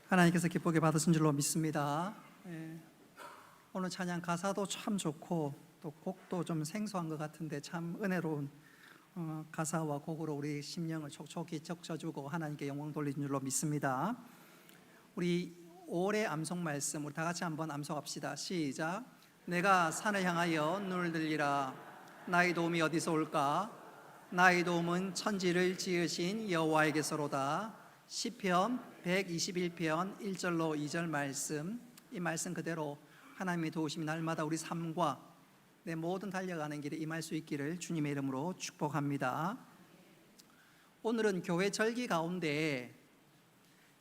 하나님께서 기쁘게 받으신 줄로 믿습니다. 오늘 찬양 가사도 참 좋고 또 곡도 좀 생소한 것 같은데 참 은혜로운 가사와 곡으로 우리 심령을 촉촉히 적셔주고 하나님께 영광 돌리는 줄로 믿습니다. 우리 올해 암송 말씀 우리 다 같이 한번 암송합시다. 시작. 내가 산을 향하여 눈을 들리라. 나의 도움이 어디서 올까? 나의 도움은 천지를 지으신 여호와에게서로다. 시편 121편 1절로 2절 말씀, 이 말씀 그대로 하나님의 도우심이 날마다 우리 삶과 내 모든 달려가는 길에 임할 수 있기를 주님의 이름으로 축복합니다. 오늘은 교회 절기 가운데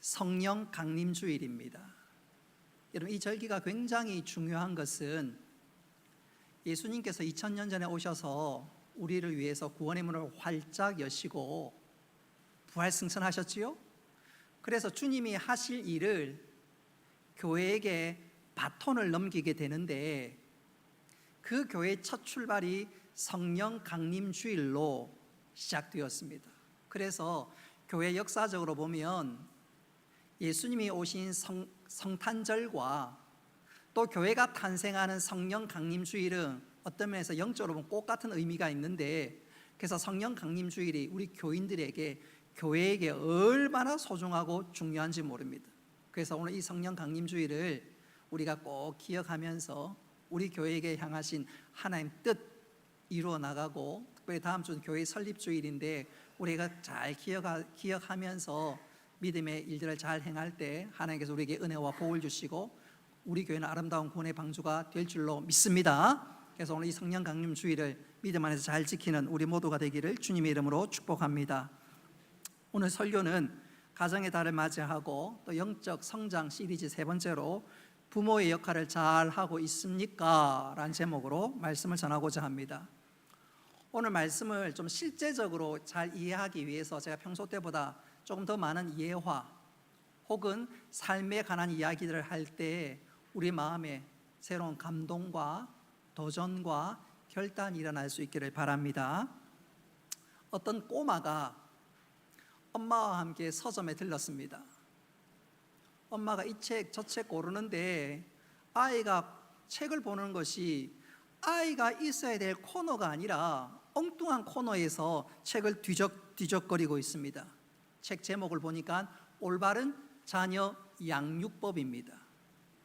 성령 강림 주일입니다. 여러분, 이 절기가 굉장히 중요한 것은 예수님께서 2000년 전에 오셔서 우리를 위해서 구원의 문을 활짝 여시고 부활 승천하셨지요. 그래서 주님이 하실 일을 교회에게 바톤을 넘기게 되는데, 그 교회의 첫 출발이 성령 강림 주일로 시작되었습니다. 그래서 교회 역사적으로 보면 예수님이 오신 성탄절과 또 교회가 탄생하는 성령 강림 주일은 어떤 면에서 영적으로 보면 꼭 같은 의미가 있는데, 그래서 성령 강림 주일이 우리 교인들에게, 교회에게 얼마나 소중하고 중요한지 모릅니다. 그래서 오늘 이 성령 강림 주일을 우리가 꼭 기억하면서 우리 교회에게 향하신 하나님 뜻 이루어 나가고, 특별히 다음 주는 교회 설립 주일인데 우리가 잘 기억하면서 믿음의 일들을 잘 행할 때 하나님께서 우리에게 은혜와 복을 주시고 우리 교회는 아름다운 구원의 방주가 될 줄로 믿습니다. 그래서 오늘 이 성령 강림 주일을 믿음 안에서 잘 지키는 우리 모두가 되기를 주님의 이름으로 축복합니다. 오늘 설교는 가정의 달을 맞이하고 또 영적 성장 시리즈 세 번째로 부모의 역할을 잘 하고 있습니까? 라는 제목으로 말씀을 전하고자 합니다. 오늘 말씀을 좀 실제적으로 잘 이해하기 위해서 제가 평소 때보다 조금 더 많은 예화 혹은 삶에 관한 이야기들을 할 때 우리 마음에 새로운 감동과 도전과 결단이 일어날 수 있기를 바랍니다. 어떤 꼬마가 엄마와 함께 서점에 들렀습니다. 엄마가 이 책 저 책 고르는데 아이가 책을 보는 것이 아이가 있어야 될 코너가 아니라 엉뚱한 코너에서 책을 뒤적거리고 있습니다. 책 제목을 보니까 올바른 자녀 양육법입니다.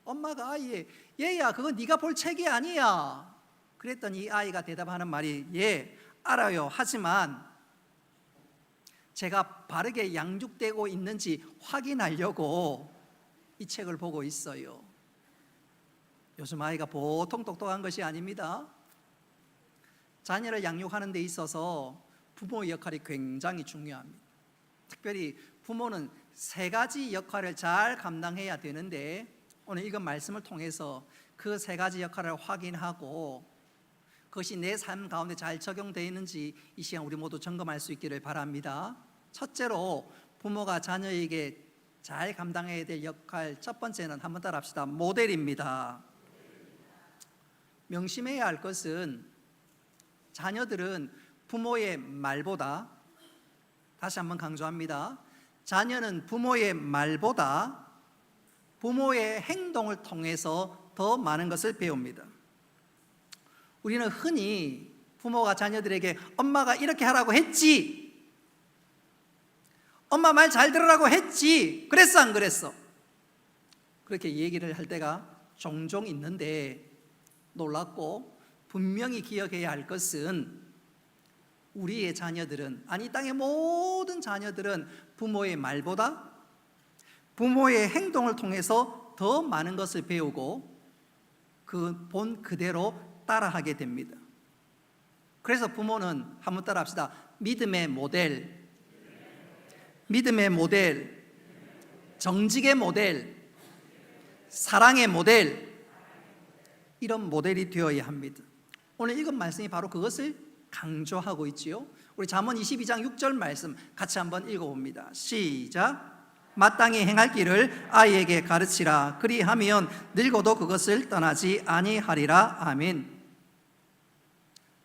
엄마가 아이에 얘야 그거 네가 볼 책이 아니야. 그랬더니 이 아이가 대답하는 말이 예 알아요. 하지만 제가 바르게 양육되고 있는지 확인하려고 이 책을 보고 있어요. 요즘 아이가 보통 똑똑한 것이 아닙니다. 자녀를 양육하는 데 있어서 부모의 역할이 굉장히 중요합니다. 특별히 부모는 세 가지 역할을 잘 감당해야 되는데, 오늘 읽은 말씀을 통해서 그 세 가지 역할을 확인하고 그것이 내 삶 가운데 잘 적용되어 있는지 이 시간 우리 모두 점검할 수 있기를 바랍니다. 첫째로 부모가 자녀에게 잘 감당해야 될 역할, 첫 번째는 한번 따라 합시다. 모델입니다. 명심해야 할 것은 자녀들은 부모의 말보다, 다시 한번 강조합니다. 자녀는 부모의 말보다 부모의 행동을 통해서 더 많은 것을 배웁니다. 우리는 흔히 부모가 자녀들에게 엄마가 이렇게 하라고 했지, 엄마 말 잘 들으라고 했지, 그랬어 안 그랬어? 그렇게 얘기를 할 때가 종종 있는데, 놀랍고 분명히 기억해야 할 것은 우리의 자녀들은, 아니 땅의 모든 자녀들은 부모의 말보다 부모의 행동을 통해서 더 많은 것을 배우고 그 본 그대로 따라하게 됩니다. 그래서 부모는 한번 따라 합시다. 믿음의 모델, 믿음의 모델, 정직의 모델, 사랑의 모델, 이런 모델이 되어야 합니다. 오늘 읽은 말씀이 바로 그것을 강조하고 있지요. 우리 잠언 22장 6절 말씀 같이 한번 읽어봅니다. 시작. 마땅히 행할 길을 아이에게 가르치라. 그리하면 늙어도 그것을 떠나지 아니하리라. 아멘.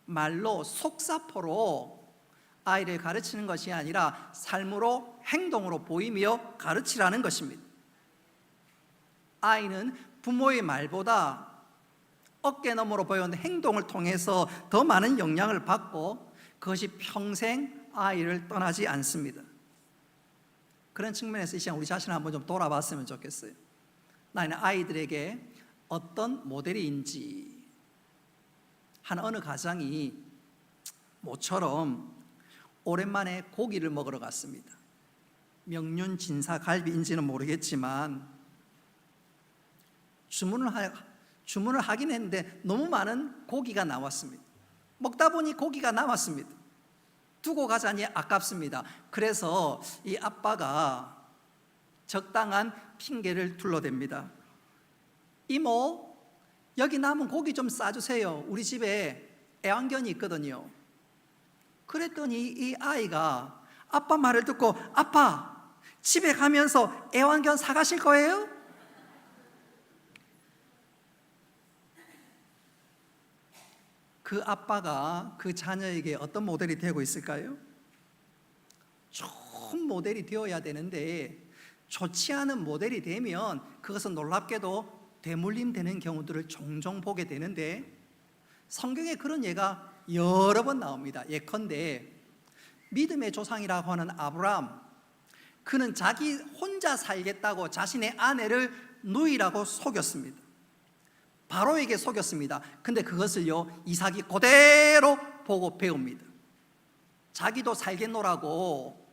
말로 속사포로 아이를 가르치는 것이 아니라 삶으로 행동으로 보이며 가르치라는 것입니다. 아이는 부모의 말보다 어깨너머로 보여온 행동을 통해서 더 많은 영향을 받고 그것이 평생 아이를 떠나지 않습니다. 그런 측면에서 이 시간 우리 자신을 한번 좀 돌아봤으면 좋겠어요. 나는 아이들에게 어떤 모델인지. 한 어느 가장이 모처럼 오랜만에 고기를 먹으러 갔습니다. 명륜 진사 갈비인지는 모르겠지만 주문을 하긴 했는데 너무 많은 고기가 나왔습니다. 먹다 보니 고기가 남았습니다. 두고 가자니 아깝습니다. 그래서 이 아빠가 적당한 핑계를 둘러댑니다. 이모, 여기 남은 고기 좀 싸주세요. 우리 집에 애완견이 있거든요. 그랬더니 이 아이가 아빠 말을 듣고, 아빠, 집에 가면서 애완견 사가실 거예요? 그 아빠가 그 자녀에게 어떤 모델이 되고 있을까요? 좋은 모델이 되어야 되는데 좋지 않은 모델이 되면 그것은 놀랍게도 대물림되는 경우들을 종종 보게 되는데, 성경에 그런 예가 여러 번 나옵니다. 예컨대 믿음의 조상이라고 하는 아브라함, 그는 자기 혼자 살겠다고 자신의 아내를 누이라고 속였습니다. 바로에게 속였습니다. 근데 그것을요, 이삭이 그대로 보고 배웁니다. 자기도 살겠노라고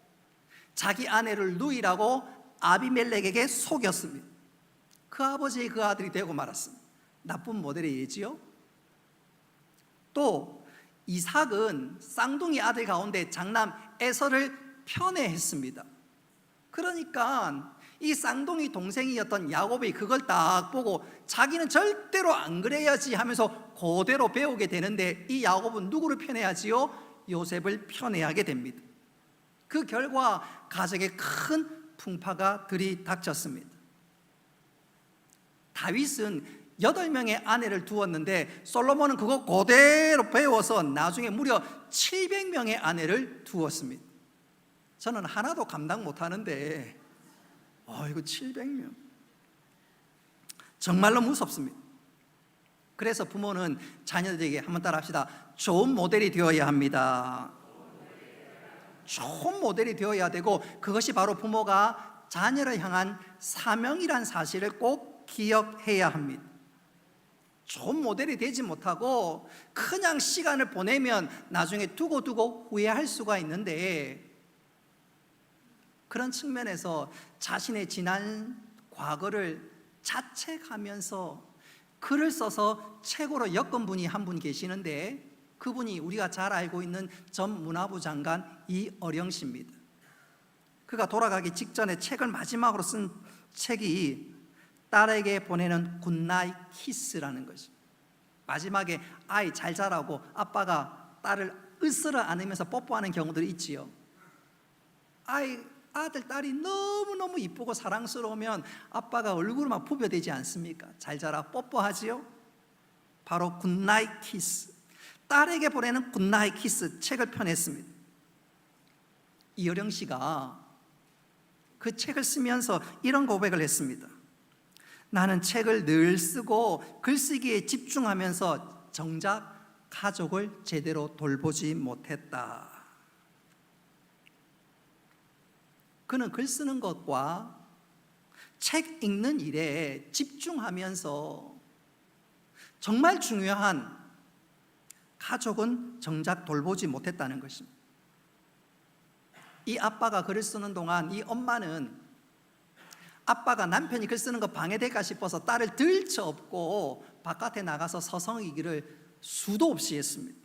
자기 아내를 누이라고 아비멜렉에게 속였습니다. 그 아버지의 그 아들이 되고 말았습니다. 나쁜 모델이지요. 또 이삭은 쌍둥이 아들 가운데 장남 에서를 편애했습니다. 그러니까 이 쌍둥이 동생이었던 야곱이 그걸 딱 보고 자기는 절대로 안 그래야지 하면서 그대로 배우게 되는데, 이 야곱은 누구를 편애하지요? 요셉을 편애하게 됩니다. 그 결과 가정에 큰 풍파가 들이닥쳤습니다. 다윗은 8명의 아내를 두었는데 솔로몬은 그거 그대로 배워서 나중에 무려 700명의 아내를 두었습니다. 저는 하나도 감당 못하는데 이거 700명 정말로 무섭습니다. 그래서 부모는 자녀들에게 한번 따라합시다. 좋은 모델이 되어야 합니다. 좋은 모델이 되어야 되고, 그것이 바로 부모가 자녀를 향한 사명이란 사실을 꼭 기억해야 합니다. 좋은 모델이 되지 못하고 그냥 시간을 보내면 나중에 두고 후회할 수가 있는데, 그런 측면에서 자신의 지난 과거를 자책하면서 글을 써서 책으로 엮은 분이 한 분 계시는데, 그분이 우리가 잘 알고 있는 전 문화부 장관 이어령 씨입니다. 그가 돌아가기 직전에 책을 마지막으로 쓴 책이 딸에게 보내는 굿나잇 키스라는 것이. 마지막에 아이 잘 자라고 아빠가 딸을 으스러 안으면서 뽀뽀하는 경우들이 있지요. 아들, 딸이 너무너무 이쁘고 사랑스러우면 아빠가 얼굴을 막 부벼대지 않습니까? 잘 자라 뽀뽀하지요. 바로 굿나잇 키스, 딸에게 보내는 굿나잇 키스 책을 펴냈습니다. 이어령 씨가 그 책을 쓰면서 이런 고백을 했습니다. 나는 책을 늘 쓰고 글쓰기에 집중하면서 정작 가족을 제대로 돌보지 못했다. 그는 글 쓰는 것과 책 읽는 일에 집중하면서 정말 중요한 가족은 정작 돌보지 못했다는 것입니다. 이 아빠가 글을 쓰는 동안 이 엄마는 아빠가 남편이 글 쓰는 거 방해될까 싶어서 딸을 들쳐업고 바깥에 나가서 서성이기를 수도 없이 했습니다.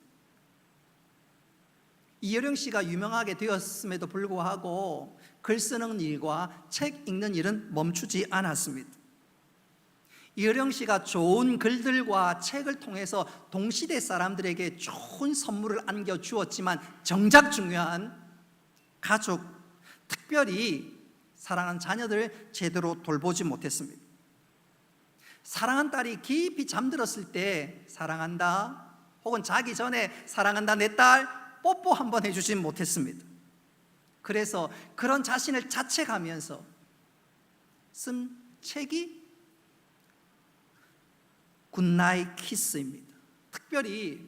이어령 씨가 유명하게 되었음에도 불구하고 글 쓰는 일과 책 읽는 일은 멈추지 않았습니다. 이어령 씨가 좋은 글들과 책을 통해서 동시대 사람들에게 좋은 선물을 안겨주었지만 정작 중요한 가족, 특별히 사랑하는 자녀들을 제대로 돌보지 못했습니다. 사랑한 딸이 깊이 잠들었을 때 사랑한다, 혹은 자기 전에 사랑한다 내 딸 뽀뽀 한번 해주지 못했습니다. 그래서 그런 자신을 자책하면서 쓴 책이 굿나잇 키스입니다. 특별히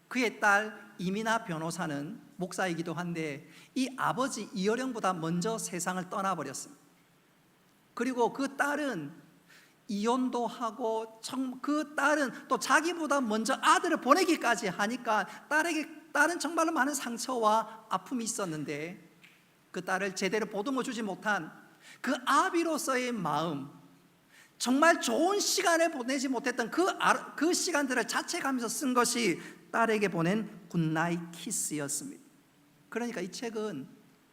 그의 딸 이민아 변호사는 목사이기도 한데 이 아버지 이어령보다 먼저 세상을 떠나버렸습니다. 그리고 그 딸은 이혼도 하고 그 딸은 또 자기보다 먼저 아들을 보내기까지 하니까 딸은 정말로 많은 상처와 아픔이 있었는데 그 딸을 제대로 보듬어 주지 못한 그 아비로서의 마음, 정말 좋은 시간을 보내지 못했던 그 시간들을 자책하면서 쓴 것이 딸에게 보낸 굿나잇 키스였습니다. 그러니까 이 책은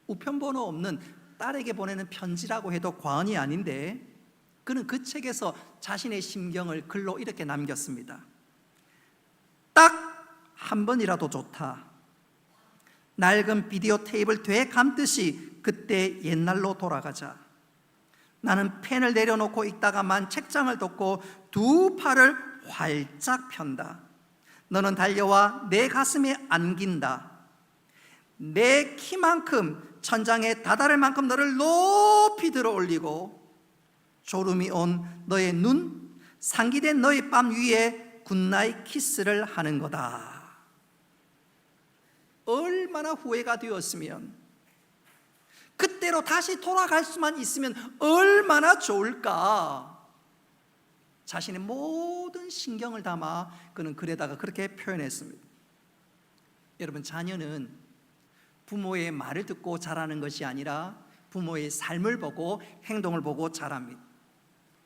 우편번호 없는 딸에게 보내는 편지라고 해도 과언이 아닌데 그는 그 책에서 자신의 심경을 글로 이렇게 남겼습니다. 딱 한 번이라도 좋다. 낡은 비디오 테이프를 되감듯이 그때 옛날로 돌아가자. 나는 펜을 내려놓고 읽다가만 책장을 덮고 두 팔을 활짝 편다. 너는 달려와 내 가슴에 안긴다. 내 키만큼 천장에 다다를 만큼 너를 높이 들어 올리고 졸음이 온 너의 눈, 상기된 너의 뺨 위에 굿나잇 키스를 하는 거다. 얼마나 후회가 되었으면, 그때로 다시 돌아갈 수만 있으면 얼마나 좋을까. 자신의 모든 신경을 담아 그는 글에다가 그렇게 표현했습니다. 여러분, 자녀는 부모의 말을 듣고 자라는 것이 아니라 부모의 삶을 보고 행동을 보고 자랍니다.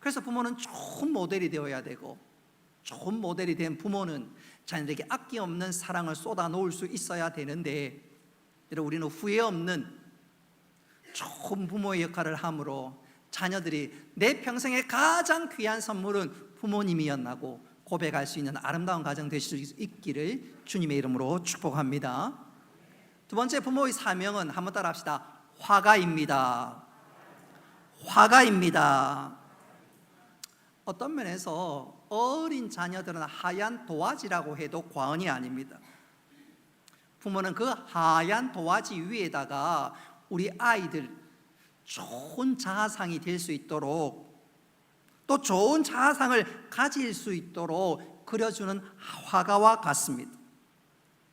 그래서 부모는 좋은 모델이 되어야 되고, 좋은 모델이 된 부모는 자녀에게 아낌없는 사랑을 쏟아 놓을 수 있어야 되는데, 우리는 후회 없는 좋은 부모의 역할을 함으로 자녀들이 내 평생의 가장 귀한 선물은 부모님이었나고 고백할 수 있는 아름다운 가정 되실 수 있기를 주님의 이름으로 축복합니다. 두 번째 부모의 사명은 한번 따라 합시다. 화가입니다. 화가입니다. 어떤 면에서 어린 자녀들은 하얀 도화지라고 해도 과언이 아닙니다. 부모는 그 하얀 도화지 위에다가 우리 아이들 좋은 자아상이 될 수 있도록, 또 좋은 자아상을 가질 수 있도록 그려주는 화가와 같습니다.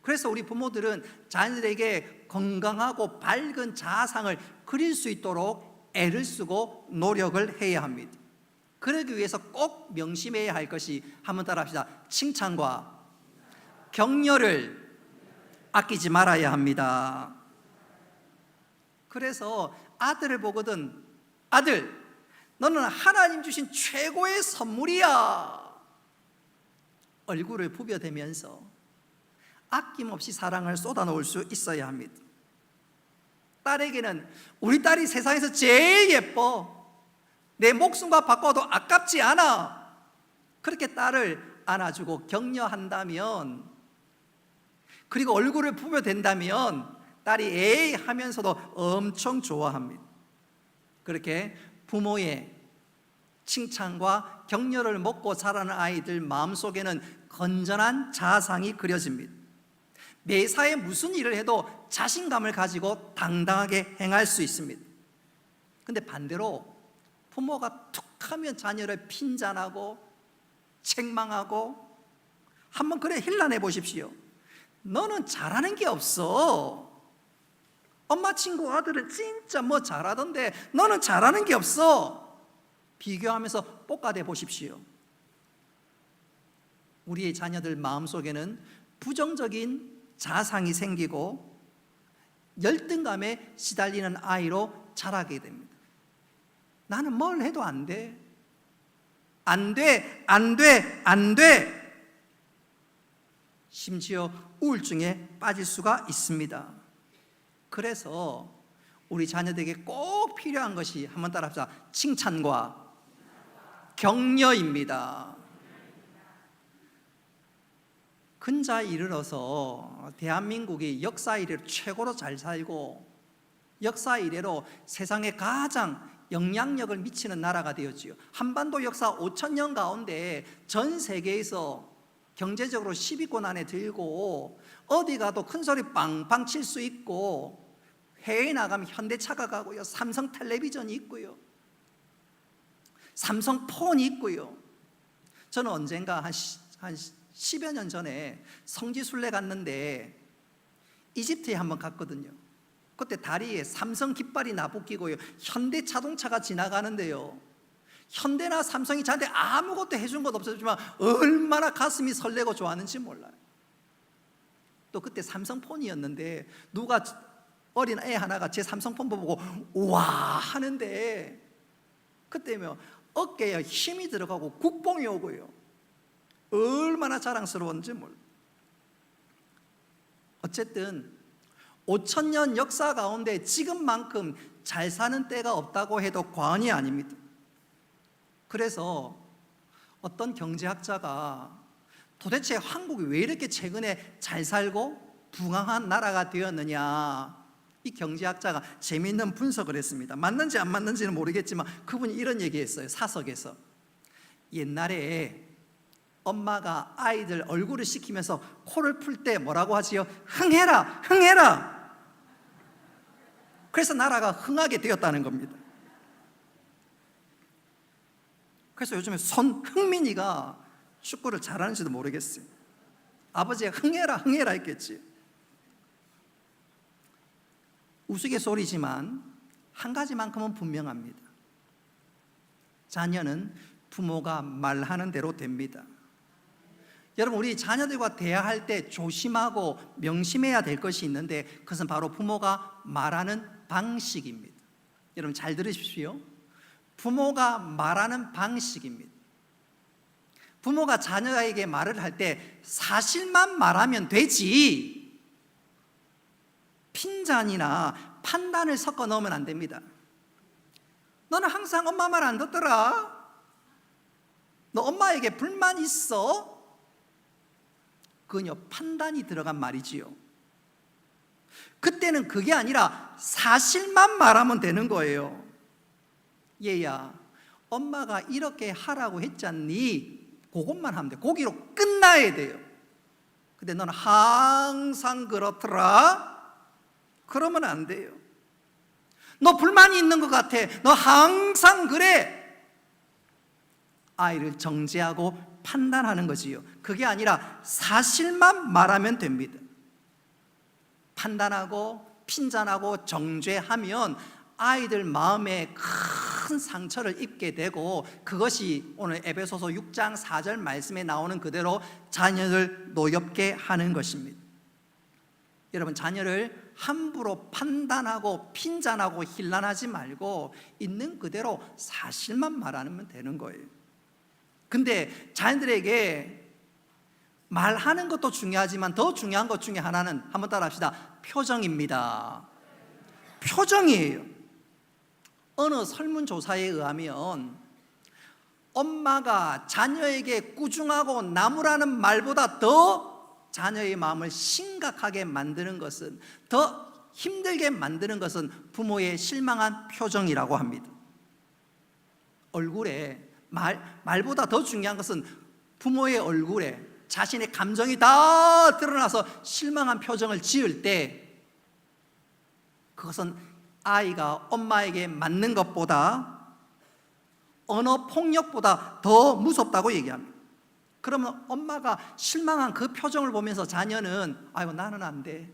그래서 우리 부모들은 자녀들에게 건강하고 밝은 자아상을 그릴 수 있도록 애를 쓰고 노력을 해야 합니다. 그러기 위해서 꼭 명심해야 할 것이, 한번 따라 합시다. 칭찬과 격려를 아끼지 말아야 합니다. 그래서 아들을 보거든, 아들, 너는 하나님 주신 최고의 선물이야. 얼굴을 부벼대면서 아낌없이 사랑을 쏟아놓을 수 있어야 합니다. 딸에게는 우리 딸이 세상에서 제일 예뻐, 내 목숨과 바꿔도 아깝지 않아, 그렇게 딸을 안아주고 격려한다면, 그리고 얼굴을 부벼댄다면 딸이 에이 하면서도 엄청 좋아합니다. 그렇게 부모의 칭찬과 격려를 먹고 자라는 아이들 마음속에는 건전한 자아상이 그려집니다. 매사에 무슨 일을 해도 자신감을 가지고 당당하게 행할 수 있습니다. 근데 반대로 부모가 툭 하면 자녀를 핀잔하고 책망하고, 한번 그래 힐난해 보십시오. 너는 잘하는 게 없어. 엄마 친구 아들은 진짜 뭐 잘하던데 너는 잘하는 게 없어. 비교하면서 볶아대 보십시오. 우리의 자녀들 마음속에는 부정적인 자상이 생기고 열등감에 시달리는 아이로 자라게 됩니다. 나는 뭘 해도 안 돼. 안 돼, 안 돼, 안 돼. 심지어 우울증에 빠질 수가 있습니다. 그래서 우리 자녀들에게 꼭 필요한 것이, 한번 따라합시다. 칭찬과 격려입니다. 근자에 이르러서 대한민국이 역사 이래로 최고로 잘 살고 역사 이래로 세상에 가장 영향력을 미치는 나라가 되었지요. 한반도 역사 5,000년 가운데 전 세계에서 경제적으로 10위권 안에 들고 어디 가도 큰 소리 빵빵 칠 수 있고, 해외에 나가면 현대차가 가고요, 삼성 텔레비전이 있고요, 삼성 폰이 있고요, 저는 언젠가 한 10여 년 전에 성지순례 갔는데 이집트에 한번 갔거든요. 그때 다리에 삼성 깃발이 나부끼고요, 현대 자동차가 지나가는데요, 현대나 삼성이 저한테 아무것도 해준 것 없었지만 얼마나 가슴이 설레고 좋았는지 몰라요. 또 그때 삼성폰이었는데 누가 어린 애 하나가 제 삼성폰 보고 우와 하는데, 그때면 어깨에 힘이 들어가고 국뽕이 오고요, 얼마나 자랑스러웠는지 몰라요. 어쨌든 5,000년 역사 가운데 지금만큼 잘 사는 때가 없다고 해도 과언이 아닙니다. 그래서 어떤 경제학자가 도대체 한국이 왜 이렇게 최근에 잘 살고 부강한 나라가 되었느냐, 이 경제학자가 재미있는 분석을 했습니다. 맞는지 안 맞는지는 모르겠지만 그분이 이런 얘기했어요. 사석에서 옛날에 엄마가 아이들 얼굴을 씻기면서 코를 풀 때 뭐라고 하지요? 흥해라, 흥해라. 그래서 나라가 흥하게 되었다는 겁니다. 그래서 요즘에 손흥민이가 축구를 잘하는지도 모르겠어요. 아버지가 흥해라, 흥해라 했겠지. 우스갯소리지만 한 가지만큼은 분명합니다. 자녀는 부모가 말하는 대로 됩니다. 여러분, 우리 자녀들과 대화할 때 조심하고 명심해야 될 것이 있는데, 그것은 바로 부모가 말하는 방식입니다. 여러분 잘 들으십시오. 부모가 말하는 방식입니다. 부모가 자녀에게 말을 할 때 사실만 말하면 되지 핀잔이나 판단을 섞어 넣으면 안 됩니다. 너는 항상 엄마 말 안 듣더라, 너 엄마에게 불만 있어, 그건요 판단이 들어간 말이지요. 그때는 그게 아니라 사실만 말하면 되는 거예요. 얘야, 엄마가 이렇게 하라고 했잖니, 그것만 하면 돼. 거기로 끝나야 돼요. 근데 너는 항상 그렇더라, 그러면 안 돼요. 너 불만이 있는 것 같아, 너 항상 그래. 아이를 정죄하고 판단하는 거지요. 그게 아니라 사실만 말하면 됩니다. 판단하고 핀잔하고 정죄하면 아이들 마음에 큰 상처를 입게 되고, 그것이 오늘 에베소서 6장 4절 말씀에 나오는 그대로 자녀를 노엽게 하는 것입니다. 여러분, 자녀를 함부로 판단하고 핀잔하고 힐난하지 말고 있는 그대로 사실만 말하면 되는 거예요. 근데 자녀들에게 말하는 것도 중요하지만 더 중요한 것 중에 하나는, 한번 따라 합시다, 표정입니다. 표정이에요. 어느 설문조사에 의하면 엄마가 자녀에게 꾸중하고 나무라는 말보다 더 자녀의 마음을 심각하게 만드는 것은, 더 힘들게 만드는 것은 부모의 실망한 표정이라고 합니다. 얼굴에 말보다 더 중요한 것은 부모의 얼굴에 자신의 감정이 다 드러나서 실망한 표정을 지을 때, 그것은 아이가 엄마에게 맞는 것보다, 언어 폭력보다 더 무섭다고 얘기합니다. 그러면 엄마가 실망한 그 표정을 보면서 자녀는 아이고 나는 안 돼,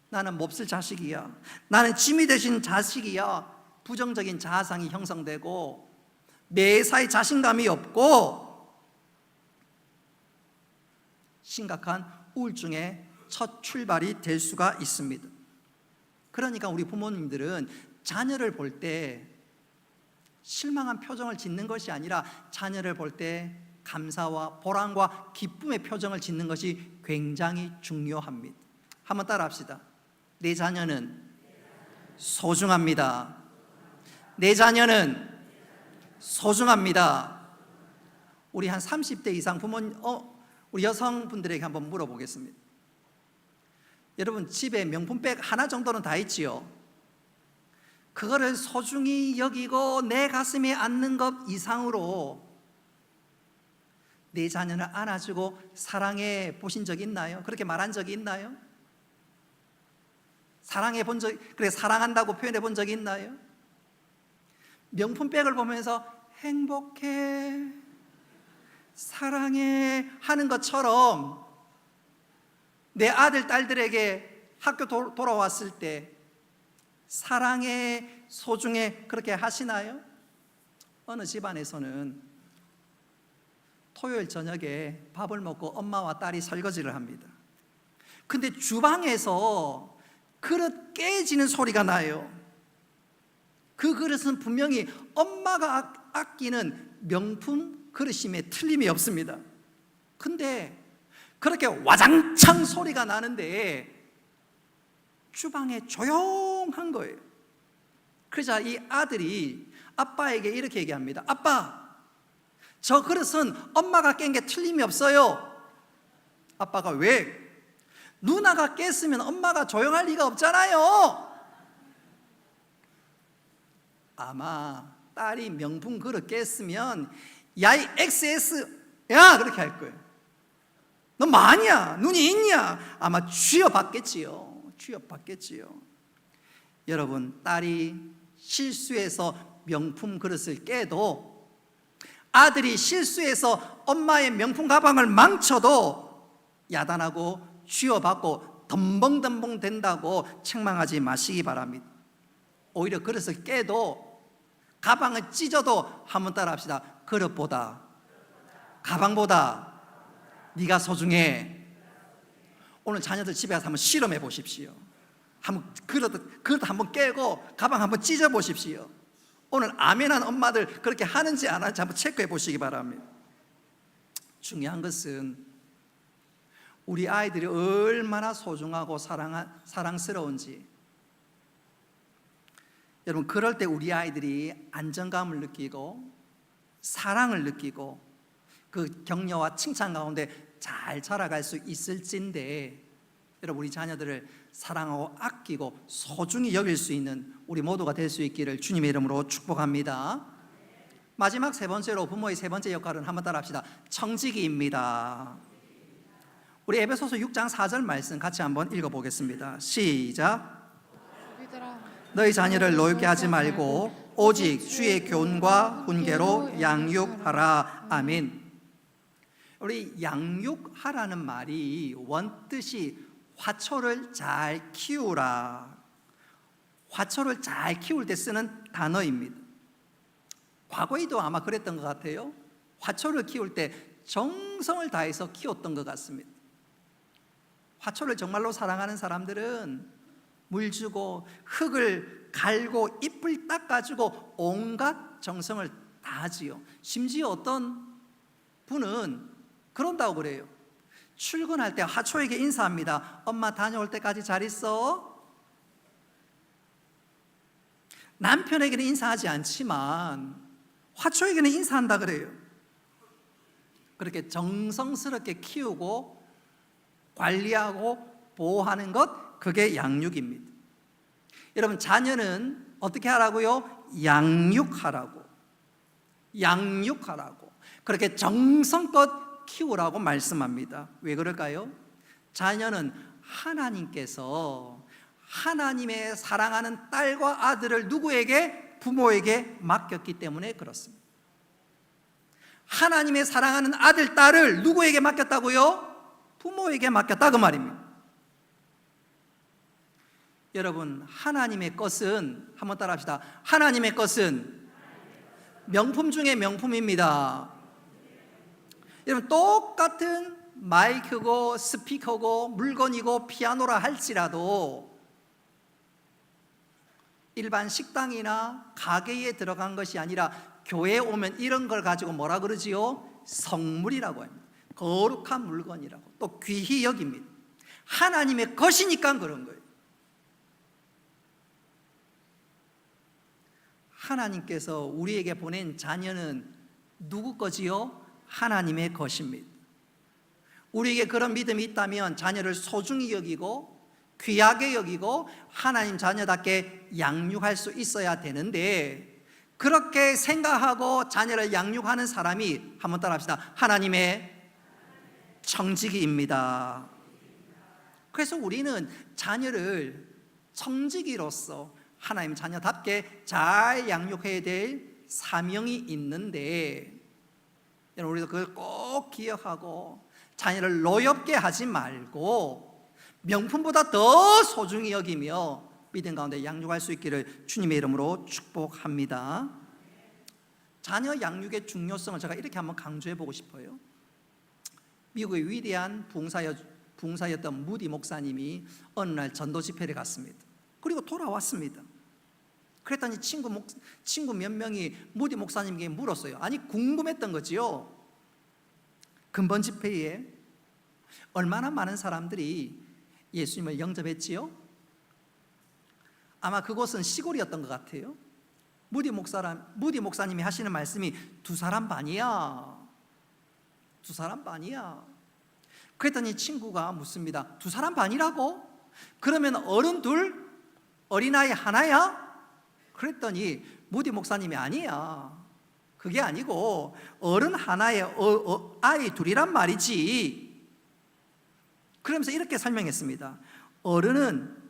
나는 몹쓸 자식이야, 나는 짐이 되신 자식이야, 부정적인 자아상이 형성되고 매사에 자신감이 없고 심각한 우울증의 첫 출발이 될 수가 있습니다. 그러니까 우리 부모님들은 자녀를 볼 때 실망한 표정을 짓는 것이 아니라 자녀를 볼 때 감사와 보람과 기쁨의 표정을 짓는 것이 굉장히 중요합니다. 한번 따라 합시다. 내 자녀는 소중합니다. 내 자녀는 소중합니다. 우리 한 30대 이상 부모님, 우리 여성분들에게 한번 물어보겠습니다. 여러분 집에 명품백 하나 정도는 다 있지요. 그거를 소중히 여기고 내 가슴에 안는 것 이상으로 내 자녀를 안아주고 사랑해 보신 적 있나요? 그렇게 말한 적이 있나요? 사랑해 본 적, 그래 사랑한다고 표현해 본 적이 있나요? 명품백을 보면서 행복해, 사랑해 하는 것처럼 내 아들, 딸들에게 학교 돌아왔을 때 사랑해, 소중해 그렇게 하시나요? 어느 집안에서는 토요일 저녁에 밥을 먹고 엄마와 딸이 설거지를 합니다. 근데 주방에서 그릇 깨지는 소리가 나요. 그 그릇은 분명히 엄마가 아끼는 명품 그릇임에 틀림이 없습니다. 근데 그렇게 와장창 소리가 나는데 주방에 조용한 거예요. 그러자 이 아들이 아빠에게 이렇게 얘기합니다. 아빠, 저 그릇은 엄마가 깬 게 틀림이 없어요. 아빠가 왜? 누나가 깼으면 엄마가 조용할 리가 없잖아요. 아마 딸이 명품 그릇 깼으면 야이 XS 야 그렇게 할 거예요. 너 뭐하냐? 눈이 있냐? 아마 쥐어받겠지요. 여러분, 딸이 실수해서 명품 그릇을 깨도, 아들이 실수해서 엄마의 명품 가방을 망쳐도 야단하고 쥐어받고 덤벙덤벙 된다고 책망하지 마시기 바랍니다. 오히려 그릇을 깨도, 가방을 찢어도 한번 따라 합시다. 그릇보다, 가방보다 네가 소중해. 오늘 자녀들 집에 가서 한번 실험해 보십시오. 한번 그릇 한번 깨고 가방 한번 찢어 보십시오. 오늘 아멘한 엄마들 그렇게 하는지 안 하는지 한번 체크해 보시기 바랍니다. 중요한 것은 우리 아이들이 얼마나 소중하고 사랑스러운지. 여러분, 그럴 때 우리 아이들이 안정감을 느끼고 사랑을 느끼고 그 격려와 칭찬 가운데 잘 자라갈 수 있을진데, 여러분, 우리 자녀들을 사랑하고 아끼고 소중히 여길 수 있는 우리 모두가 될 수 있기를 주님의 이름으로 축복합니다. 마지막 세 번째로, 부모의 세 번째 역할은 한번 따라 합시다. 청지기입니다. 우리 에베소서 6장 4절 말씀 같이 한번 읽어보겠습니다. 시작. 너희 자녀를 노엽게 하지 말고 오직 주의 교훈과 훈계로 양육하라. 아멘. 우리 양육하라는 말이 원뜻이 화초를 잘 키우라, 화초를 잘 키울 때 쓰는 단어입니다. 과거에도 아마 그랬던 것 같아요. 화초를 키울 때 정성을 다해서 키웠던 것 같습니다. 화초를 정말로 사랑하는 사람들은 물 주고 흙을 갈고 잎을 닦아주고 온갖 정성을 다하지요. 심지어 어떤 분은 그런다고 그래요. 출근할 때 화초에게 인사합니다. 엄마 다녀올 때까지 잘 있어. 남편에게는 인사하지 않지만 화초에게는 인사한다 그래요. 그렇게 정성스럽게 키우고 관리하고 보호하는 것, 그게 양육입니다. 여러분, 자녀는 어떻게 하라고요? 양육하라고. 그렇게 정성껏 키우라고 말씀합니다. 왜 그럴까요? 자녀는 하나님께서 하나님의 사랑하는 딸과 아들을 누구에게? 부모에게 맡겼기 때문에 그렇습니다. 하나님의 사랑하는 아들, 딸을 누구에게 맡겼다고요? 부모에게 맡겼다 그 말입니다. 여러분, 하나님의 것은, 한번 따라 합시다. 하나님의 것은 명품 중에 명품입니다. 여러분, 똑같은 마이크고 스피커고 물건이고 피아노라 할지라도 일반 식당이나 가게에 들어간 것이 아니라 교회에 오면 이런 걸 가지고 뭐라 그러지요? 성물이라고 합니다. 거룩한 물건이라고, 또 귀히 여깁니다. 하나님의 것이니까 그런 거예요. 하나님께서 우리에게 보낸 자녀는 누구 거지요? 하나님의 것입니다. 우리에게 그런 믿음이 있다면 자녀를 소중히 여기고 귀하게 여기고 하나님 자녀답게 양육할 수 있어야 되는데, 그렇게 생각하고 자녀를 양육하는 사람이, 한번 따라 합시다. 하나님의 청지기입니다. 그래서 우리는 자녀를 청지기로서 하나님 자녀답게 잘 양육해야 될 사명이 있는데, 여러분, 우리도 그걸 꼭 기억하고 자녀를 노엽게 하지 말고 명품보다 더 소중히 여기며 믿음 가운데 양육할 수 있기를 주님의 이름으로 축복합니다. 자녀 양육의 중요성을 제가 이렇게 한번 강조해 보고 싶어요. 미국의 위대한 부흥사였던 무디 목사님이 어느 날 전도 집회를 갔습니다. 그리고 돌아왔습니다. 그랬더니 친구 몇 명이 무디 목사님에게 물었어요. 아니, 궁금했던 거지요. 근본 집회에 얼마나 많은 사람들이 예수님을 영접했지요? 아마 그곳은 시골이었던 것 같아요. 무디 목사님이 하시는 말씀이 두 사람 반이야. 그랬더니 친구가 묻습니다. 두 사람 반이라고? 그러면 어른 둘, 어린아이 하나야? 그랬더니 무디 목사님이 아니야. 그게 아니고 어른 하나에 아이 둘이란 말이지. 그러면서 이렇게 설명했습니다. 어른은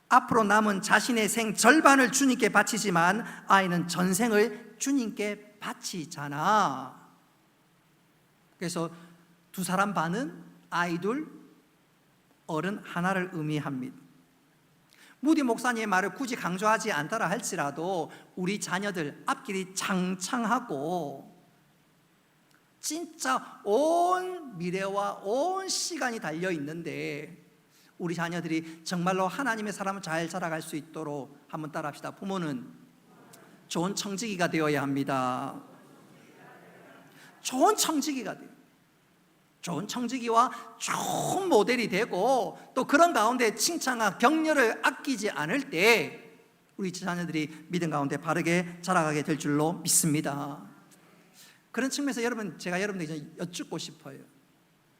앞으로 남은 자신의 생 절반을 주님께 바치지만 아이는 전생을 주님께 바치잖아. 그래서 두 사람 반은 아이 둘, 어른 하나를 의미합니다. 무디 목사님의 말을 굳이 강조하지 않더라 할지라도 우리 자녀들 앞길이 창창하고 진짜 온 미래와 온 시간이 달려 있는데 우리 자녀들이 정말로 하나님의 사람을 잘 자라갈 수 있도록 한번 따라합시다. 부모는 좋은 청지기가 되어야 합니다. 좋은 청지기가 돼요. 좋은 청지기와 좋은 모델이 되고 또 그런 가운데 칭찬과 격려를 아끼지 않을 때 우리 자녀들이 믿음 가운데 바르게 자라가게 될 줄로 믿습니다. 그런 측면에서 제가 여러분들에게 여쭙고 싶어요.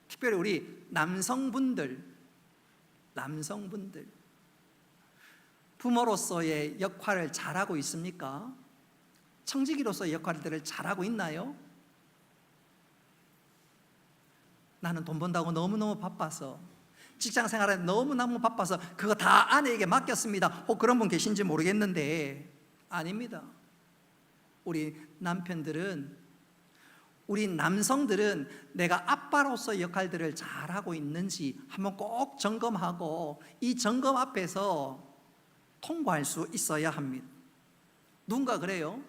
특별히 우리 남성분들 부모로서의 역할을 잘하고 있습니까? 청지기로서의 역할들을 잘하고 있나요? 나는 돈 번다고 너무너무 바빠서 직장 생활에 너무너무 바빠서 그거 다 아내에게 맡겼습니다. 혹 그런 분 계신지 모르겠는데 아닙니다. 우리 남성들은 내가 아빠로서의 역할들을 잘하고 있는지 한번 꼭 점검하고 이 점검 앞에서 통과할 수 있어야 합니다. 누군가 그래요.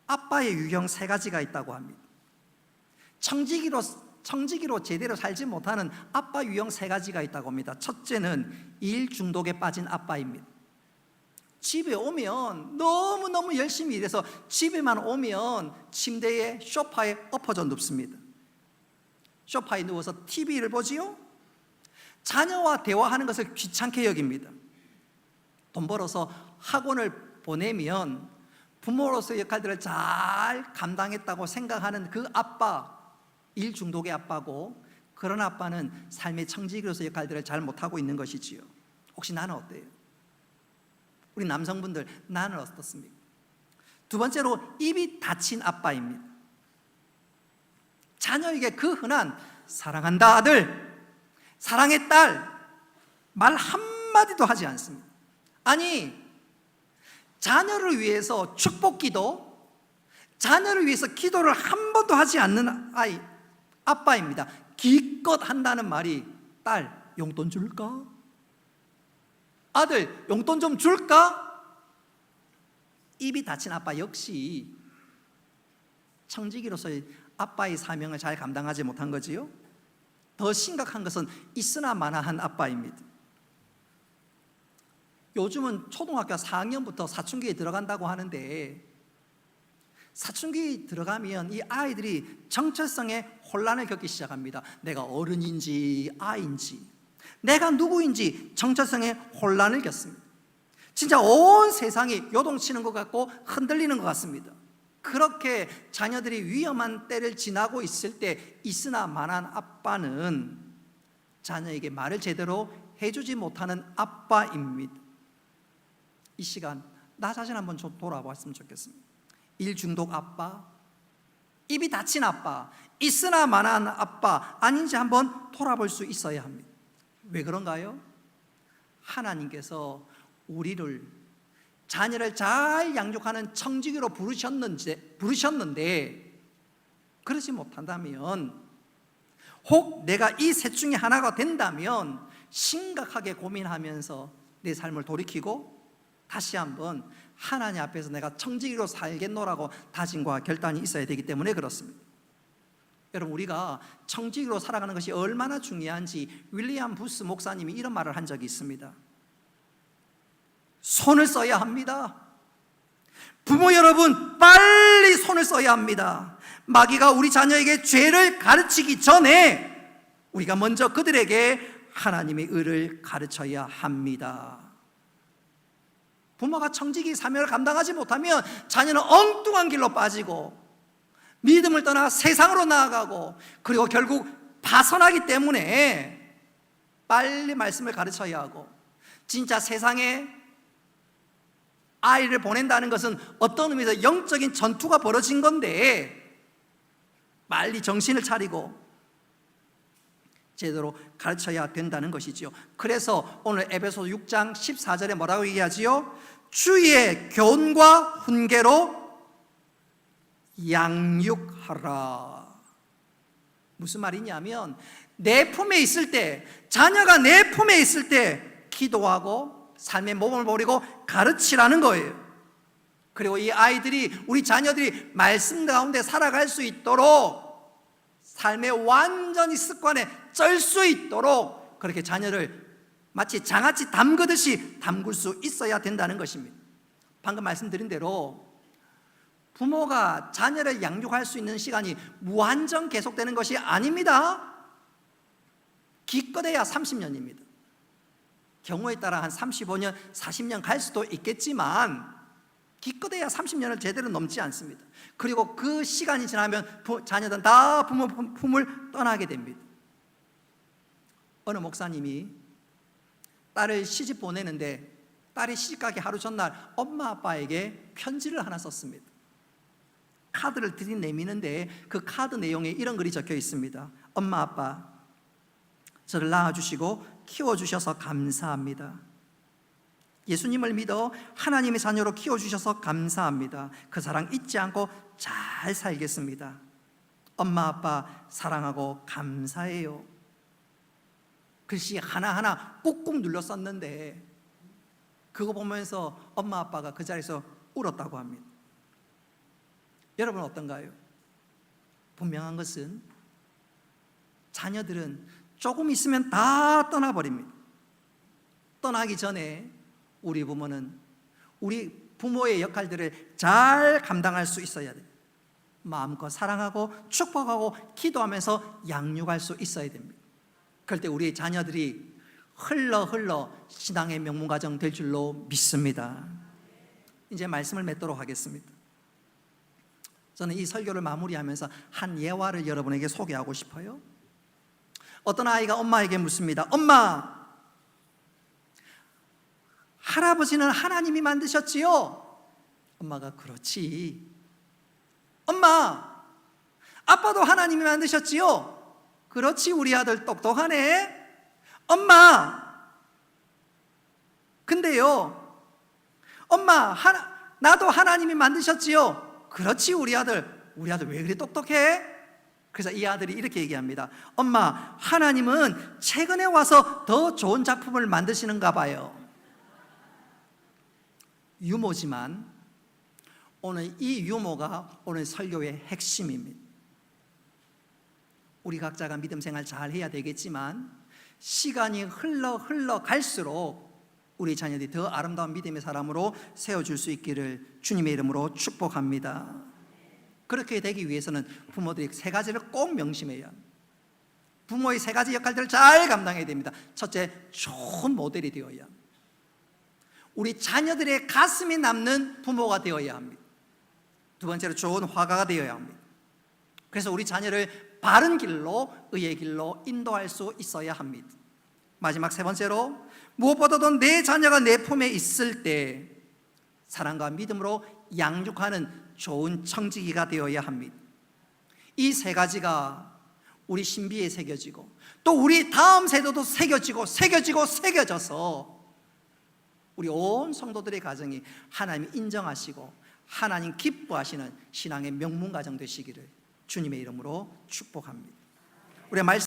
아빠의 유형 3가지가 있다고 합니다. 청지기로 제대로 살지 못하는 아빠 유형 3가지가 있다고 합니다. 첫째는 일 중독에 빠진 아빠입니다. 집에 오면 너무너무 열심히 일해서 집에만 오면 침대에 소파에 엎어져 눕습니다. 소파에 누워서 TV를 보지요. 자녀와 대화하는 것을 귀찮게 여깁니다. 돈 벌어서 학원을 보내면 부모로서의 역할들을 잘 감당했다고 생각하는 그 아빠, 일 중독의 아빠고, 그런 아빠는 삶의 청지기로서의 역할들을 잘 못하고 있는 것이지요. 혹시 나는 어때요? 우리 남성분들, 나는 어떻습니까? 두 번째로 입이 닫힌 아빠입니다. 자녀에게 그 흔한 사랑한다 아들, 사랑해 딸 말 한마디도 하지 않습니다. 아니, 자녀를 위해서 축복기도, 자녀를 위해서 기도를 한 번도 하지 않는 아빠입니다. 기껏 한다는 말이 딸 용돈 줄까? 아들 용돈 좀 줄까? 입이 닫힌 아빠 역시 청지기로서의 아빠의 사명을 잘 감당하지 못한 거지요. 더 심각한 것은 있으나 마나한 아빠입니다. 요즘은 초등학교 4학년부터 사춘기에 들어간다고 하는데, 사춘기 들어가면 이 아이들이 정체성의 혼란을 겪기 시작합니다. 내가 어른인지 아이인지, 내가 누구인지 정체성의 혼란을 겪습니다. 진짜 온 세상이 요동치는 것 같고 흔들리는 것 같습니다. 그렇게 자녀들이 위험한 때를 지나고 있을 때 있으나 마나한 아빠는 자녀에게 말을 제대로 해주지 못하는 아빠입니다. 이 시간 나 자신 한번 좀 돌아봤으면 좋겠습니다. 일중독 아빠, 입이 닫힌 아빠, 있으나 마나한 아빠 아닌지 한번 돌아볼 수 있어야 합니다. 왜 그런가요? 하나님께서 우리를 자녀를 잘 양육하는 청지기로 부르셨는데 그러지 못한다면, 혹 내가 이 셋 중에 하나가 된다면 심각하게 고민하면서 내 삶을 돌이키고 다시 한번 하나님 앞에서 내가 청지기로 살겠노라고 다짐과 결단이 있어야 되기 때문에 그렇습니다. 여러분, 우리가 청지기로 살아가는 것이 얼마나 중요한지 윌리엄 부스 목사님이 이런 말을 한 적이 있습니다. 손을 써야 합니다. 부모 여러분, 빨리 손을 써야 합니다. 마귀가 우리 자녀에게 죄를 가르치기 전에 우리가 먼저 그들에게 하나님의 의를 가르쳐야 합니다. 부모가 청지기 사명을 감당하지 못하면 자녀는 엉뚱한 길로 빠지고 믿음을 떠나 세상으로 나아가고, 그리고 결국 파선하기 때문에 빨리 말씀을 가르쳐야 하고, 진짜 세상에 아이를 보낸다는 것은 어떤 의미에서 영적인 전투가 벌어진 건데 빨리 정신을 차리고 제대로 가르쳐야 된다는 것이지요. 그래서 오늘 에베소서 6장 14절에 뭐라고 얘기하지요? 주의 교훈과 훈계로 양육하라. 무슨 말이냐면, 내 품에 있을 때, 자녀가 내 품에 있을 때 기도하고 삶의 모범을 보이고 가르치라는 거예요. 그리고 이 아이들이, 우리 자녀들이 말씀 가운데 살아갈 수 있도록, 삶의 완전히 습관에 쩔 수 있도록 그렇게 자녀를 마치 장아찌 담그듯이 담글 수 있어야 된다는 것입니다. 방금 말씀드린 대로 부모가 자녀를 양육할 수 있는 시간이 무한정 계속되는 것이 아닙니다. 기껏해야 30년입니다. 경우에 따라 한 35년, 40년 갈 수도 있겠지만 기껏해야 30년을 제대로 넘지 않습니다. 그리고 그 시간이 지나면 자녀들은 다 부모 품을 떠나게 됩니다. 어느 목사님이 딸을 시집 보내는데 딸이 시집가기 하루 전날 엄마 아빠에게 편지를 하나 썼습니다. 카드를 들이내미는데 그 카드 내용에 이런 글이 적혀 있습니다. 엄마 아빠, 저를 낳아주시고 키워주셔서 감사합니다. 예수님을 믿어 하나님의 자녀로 키워주셔서 감사합니다. 그 사랑 잊지 않고 잘 살겠습니다. 엄마 아빠 사랑하고 감사해요. 글씨 하나하나 꾹꾹 눌러 썼는데 그거 보면서 엄마 아빠가 그 자리에서 울었다고 합니다. 여러분 어떤가요? 분명한 것은 자녀들은 조금 있으면 다 떠나버립니다. 떠나기 전에 우리 부모는 우리 부모의 역할들을 잘 감당할 수 있어야 돼요. 마음껏 사랑하고 축복하고 기도하면서 양육할 수 있어야 됩니다. 그럴 때 우리 자녀들이 흘러 신앙의 명문가정 될 줄로 믿습니다. 이제 말씀을 맺도록 하겠습니다. 저는 이 설교를 마무리하면서 한 예화를 여러분에게 소개하고 싶어요. 어떤 아이가 엄마에게 묻습니다. 엄마, 할아버지는 하나님이 만드셨지요? 엄마가 그렇지. 엄마, 아빠도 하나님이 만드셨지요? 그렇지, 우리 아들 똑똑하네. 엄마, 근데요, 엄마, 나도 하나님이 만드셨지요? 그렇지, 우리 아들 왜 그리 똑똑해? 그래서 이 아들이 이렇게 얘기합니다. 엄마, 하나님은 최근에 와서 더 좋은 작품을 만드시는가 봐요. 유머지만 오늘 이 유머가 오늘 설교의 핵심입니다. 우리 각자가 믿음 생활 잘 해야 되겠지만 시간이 흘러 갈수록 우리 자녀들이 더 아름다운 믿음의 사람으로 세워줄 수 있기를 주님의 이름으로 축복합니다. 그렇게 되기 위해서는 부모들이 세 가지를 꼭 명심해야 합니다. 부모의 세 가지 역할들을 잘 감당해야 됩니다. 첫째, 좋은 모델이 되어야 합니다. 우리 자녀들의 가슴이 남는 부모가 되어야 합니다. 두 번째로, 좋은 화가가 되어야 합니다. 그래서 우리 자녀를 바른 길로, 의의 길로 인도할 수 있어야 합니다. 마지막 세 번째로, 무엇보다도 내 자녀가 내 품에 있을 때 사랑과 믿음으로 양육하는 좋은 청지기가 되어야 합니다. 이 세 가지가 우리 신비에 새겨지고 또 우리 다음 세대도 새겨져서 우리 온 성도들의 가정이 하나님이 인정하시고 하나님 기뻐하시는 신앙의 명문 가정 되시기를 주님의 이름으로 축복합니다. 우리 말씀